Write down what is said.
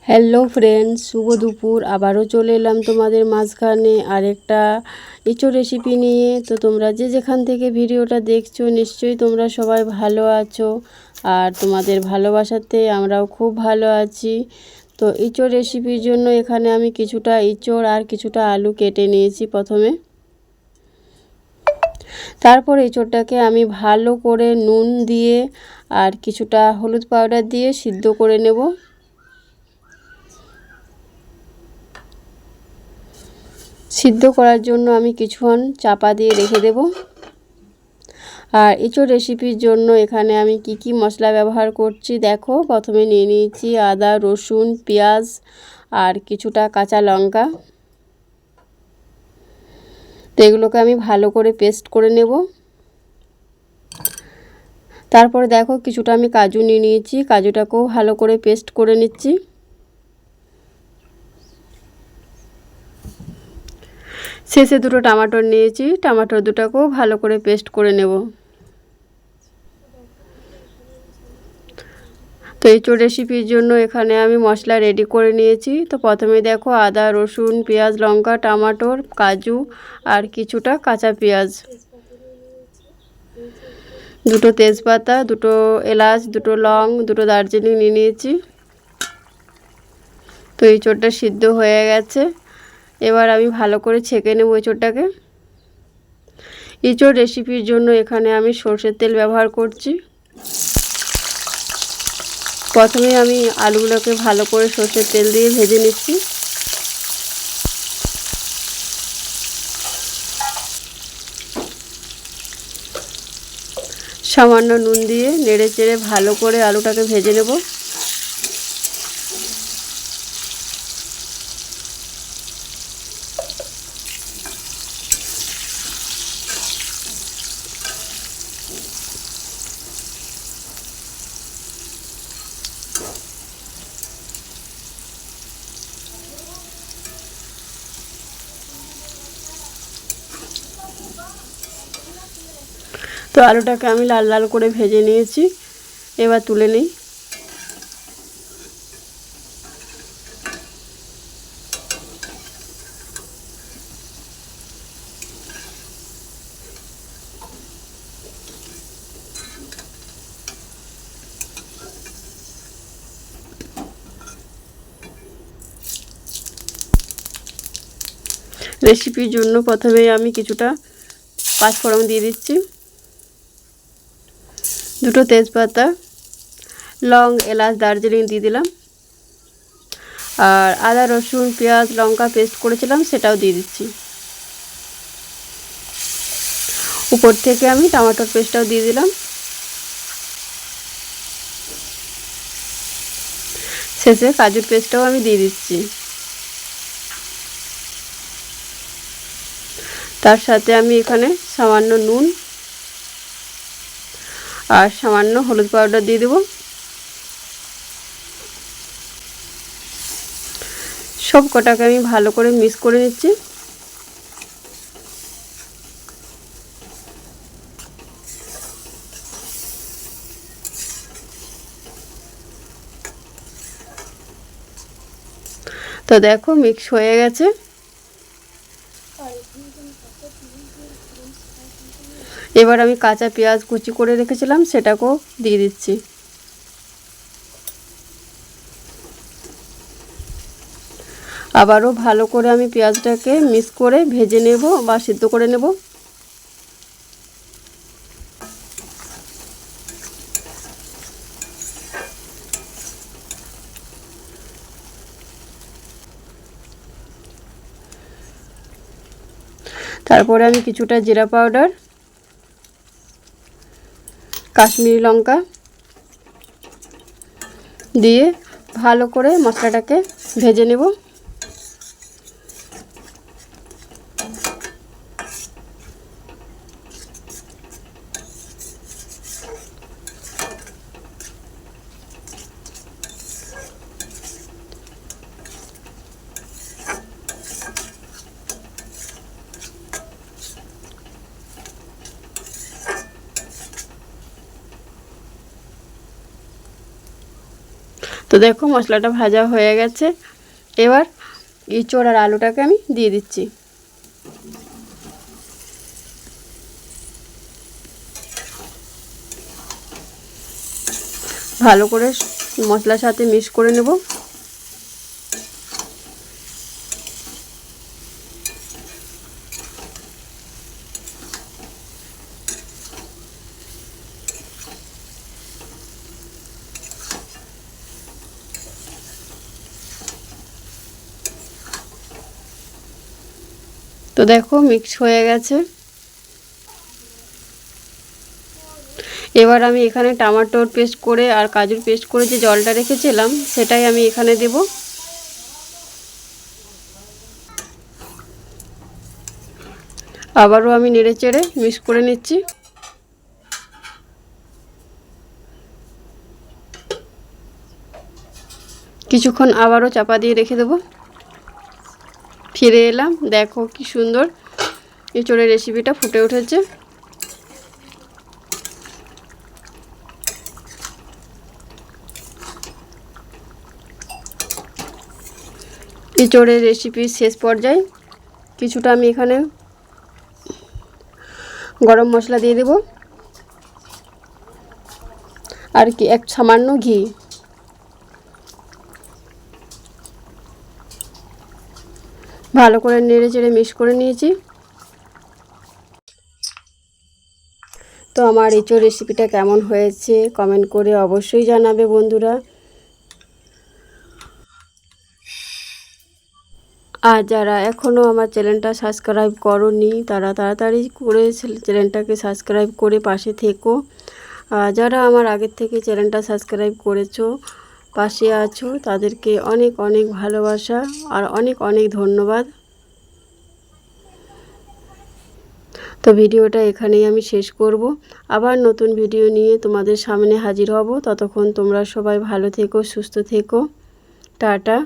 Hello friends, শুভ দুপুর। আবারও চলে এলাম তোমাদের মাঝখানে আরেকটা ইঁচড় রেসিপি নিয়ে। তো তোমরা যে যেখান থেকে ভিডিওটা দেখছো নিশ্চয়ই তোমরা সবাই ভালো আছো, আর তোমাদের ভালোবাসাতে আমরাও খুব ভালো আছি। তো ইঁচড় রেসিপির জন্য এখানে আমি কিছুটা ইঁচড় আর কিছুটা আলু কেটে নিয়েছি প্রথমে। তারপর ইঁচড়টাকে আমি ভালো করে নুন দিয়ে আর কিছুটা হলুদ পাউডার দিয়ে সিদ্ধ করে নেব। সিদ্ধ করার জন্য আমি কিছুক্ষণ চাপা দিয়ে রেখে দেব। আর এঁচোড় রেসিপির জন্য এখানে আমি কি মশলা ব্যবহার করছি দেখো। প্রথমে নিয়ে নিয়েছি আদা, রসুন, পেঁয়াজ আর কিছুটা কাঁচা লঙ্কা। তো এগুলোকে আমি ভালো করে পেস্ট করে নেব। তারপরে দেখো কিছুটা আমি কাজু নিয়ে নিয়েছি, কাজুটাকেও ভালো করে পেস্ট করে নিচ্ছি। শেষে দুটো টমেটো নিয়েছি, টমেটো দুটাকেও ভালো করে পেস্ট করে নেব। তো এঁচোড় রেসিপির জন্য এখানে আমি মশলা রেডি করে নিয়েছি। তো প্রথমে দেখো আদা, রসুন, পেঁয়াজ, লঙ্কা, টমেটোর, কাজু আর কিছুটা কাঁচা পেঁয়াজ, দুটো তেজপাতা, দুটো এলাচ, দুটো লং, দুটো দারচিনি নিয়ে নিয়েছি। তো এঁচোড়টা সিদ্ধ হয়ে গেছে। এবার আমি ভালো করে ছেঁকে নেব এঁচোড়টাকে। এঁচোড় রেসিপির জন্য এখানে আমি সরষের তেল ব্যবহার করছি। প্রথমে আমি আলুগুলোকে ভালো করে সরষের তেল দিয়ে ভেজে নিচ্ছি। সামান্য নুন দিয়ে নেড়ে চেড়ে ভালো করে আলুটাকে ভেজে নেব। তো আলুটাকে আমি লাল লাল করে ভেজে নিয়েছি, এবার তুলে নিই। রেসিপির জন্য প্রথমে আমি কিছুটা পাঁচফোড়ন দিয়ে দিচ্ছি, দুটো তেজপাতা, লং, এলাচ, দারচিনি দিয়ে দিলাম, আর আদা, রসুন, পেঁয়াজ, লঙ্কা পেস্ট করেছিলাম সেটাও দিয়ে দিচ্ছি। উপর থেকে আমি টমেটোর পেস্টটাও দিয়ে দিলাম। শেষে কাজুর পেস্টটাও আমি দিয়ে দিচ্ছি। তার সাথে আমি এখানে সামান্য নুন আর সামান্য হলুদ পাউডার দিয়ে দেব। সব কটাকে আমি ভালো করে মিক্স করে নিচ্ছি। তো দেখো মিক্স হয়ে গেছে। এবার আমি কাঁচা পেঁয়াজ কুচি করে রেখেছিলাম সেটাকেও দিয়ে দিচ্ছি। আবারও ভালো করে আমি পেঁয়াজটাকে মিক্স করে ভেজে নেব বা সিদ্ধ করে নেব। তারপরে আমি কিছুটা জিরা পাউডার, কাশ্মীরি লঙ্কা দিয়ে ভালো করে মশলাটাকে ভেজে নেব। তো দেখো মশলাটা ভাজা হয়ে গেছে। এবার ইঁচড় আর আলুটাকে আমি দিয়ে দিচ্ছি। ভালো করে মশলার সাথে মিক্স করে নেব। তো দেখো মিক্স হয়ে গেছে। এবার আমি এখানে টমেটোর পেস্ট করে আর কাজুর পেস্ট করে যে জলটা রেখেছিলাম সেটাই আমি এখানে দেব। আবারও আমি নেড়ে চেড়ে মিক্স করে নিচ্ছি। কিছুক্ষণ আবারও চাপা দিয়ে রেখে দেব। ফিরে এলাম, দেখো কি সুন্দর এঁচোড়ের রেসিপিটা ফুটে উঠেছে। এঁচোড়ের রেসিপির শেষ পর্যায়ে কিছুটা আমি এখানে গরম মশলা দিয়ে দেব আর কি এক সামান্য ঘি। ভালো করে নেড়ে চেড়ে মিক্স করে নিয়েছি। তো আমার এঁচোড় রেসিপিটা কেমন হয়েছে কমেন্ট করে অবশ্যই জানাবে বন্ধুরা। আর যারা এখনও আমার চ্যানেলটা সাবস্ক্রাইব করোনি তারা তাড়াতাড়ি করে চ্যানেলটাকে সাবস্ক্রাইব করে পাশে থেকো। যারা আমার আগের থেকে চ্যানেলটা সাবস্ক্রাইব করেছো পাশে আছো তাদেরকে অনেক অনেক ভালোবাসা আর অনেক অনেক ধন্যবাদ। তো ভিডিওটা এখানেই আমি শেষ করব। আবার নতুন ভিডিও নিয়ে তোমাদের সামনে হাজির হব। ততক্ষণ তোমরা সবাই ভালো থেকো, সুস্থ থেকো। টাটা।